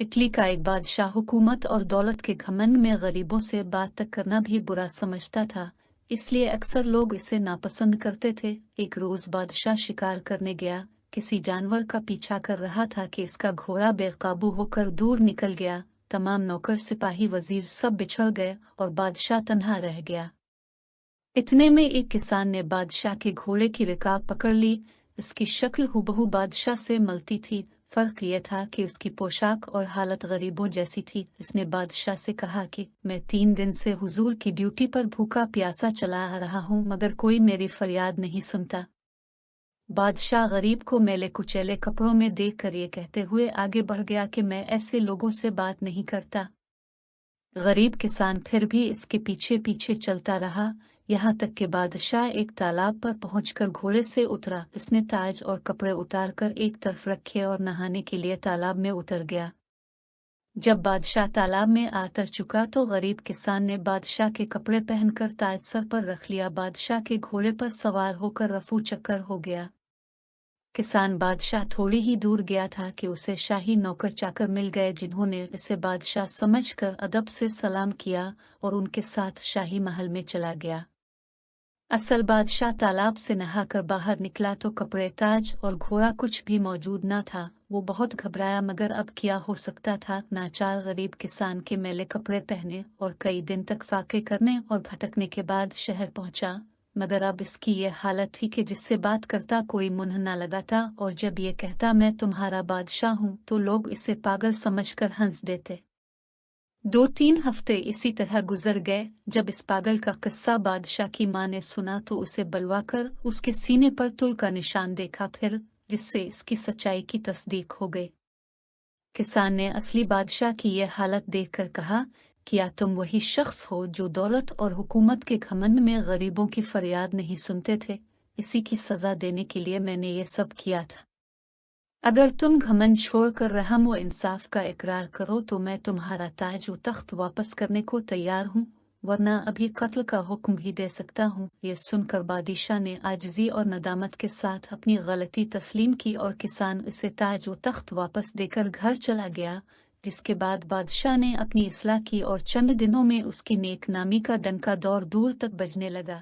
Italy का एक बादशाह हुकूमत और दौलत के घमंड में गरीबों से बात तक करना भी बुरा समझता था, इसलिए अक्सर लोग इसे नापसंद करते थे। एक रोज बादशाह शिकार करने गया, किसी जानवर का पीछा कर रहा था कि इसका घोड़ा बेकाबू होकर दूर निकल गया। तमाम नौकर सिपाही वजीर सब बिछड़ गए और बादशाह तन्हा रह गया। इतने में एक किसान ने बादशाह के घोड़े की रिकाब पकड़ ली। इसकी शक्ल हुबहू बादशाह से मिलती थी, फर्क यह था कि उसकी पोशाक और हालत गरीबों जैसी थी। इसने बादशाह से कहा कि मैं 3 दिन से हुजूर की ड्यूटी पर भूखा प्यासा चला आ रहा हूँ, मगर कोई मेरी फरियाद नहीं सुनता। बादशाह गरीब को मैले कुचैले कपड़ों में देखकर ये कहते हुए आगे बढ़ गया कि मैं ऐसे लोगों से बात नहीं करता। गरीब किसान फिर भी इसके पीछे पीछे चलता रहा, यहाँ तक कि बादशाह एक तालाब पर पहुंचकर घोड़े से उतरा। इसने ताज और कपड़े उतारकर एक तरफ रखे और नहाने के लिए तालाब में उतर गया। जब बादशाह तालाब में आतर चुका तो गरीब किसान ने बादशाह के कपड़े पहनकर ताज सर पर रख लिया। बादशाह के घोड़े पर सवार होकर रफू चक्कर हो गया। किसान बादशाह थोड़ी ही दूर गया था कि उसे शाही नौकर चाकर मिल गए, जिन्होंने इसे बादशाह समझकर अदब से सलाम किया और उनके साथ शाही महल में चला गया। असल बादशाह तालाब से नहाकर बाहर निकला तो कपड़े, ताज और घोड़ा कुछ भी मौजूद न था। वो बहुत घबराया, मगर अब क्या हो सकता था। नाचार गरीब किसान के मैले कपड़े पहने और कई दिन तक फाके करने और भटकने के बाद शहर पहुंचा, मगर अब इसकी ये हालत थी कि जिससे बात करता कोई मुंह न लगाता, और जब ये कहता मैं तुम्हारा बादशाह हूँ तो लोग इसे पागल समझकर हंस देते। 2-3 हफ्ते इसी तरह गुजर गए। जब इस पागल का किस्सा बादशाह की माँ ने सुना तो उसे बलवाकर उसके सीने पर तुल का निशान देखा, फिर जिससे इसकी सच्चाई की तस्दीक हो गई। किसान ने असली बादशाह की यह हालत देखकर कहा, क्या तुम वही शख्स हो जो दौलत और हुकूमत के घमंड में गरीबों की फरियाद नहीं सुनते थे? इसी की सजा देने के लिए मैंने ये सब किया था। अगर तुम घमंड छोड़कर रहम व इंसाफ का इकरार करो तो मैं तुम्हारा ताज व तख्त वापस करने को तैयार हूँ, वरना अभी कत्ल का हुक्म भी दे सकता हूँ। ये सुनकर बादशाह ने आजिज़ी और नदामत के साथ अपनी गलती तस्लीम की और किसान इसे ताज व तख्त वापस देकर घर चला गया। जिसके बाद बादशाह ने अपनी इस्लाह की और चंद दिनों में उसकी नेक नामी का डंका दौर दूर तक बजने लगा।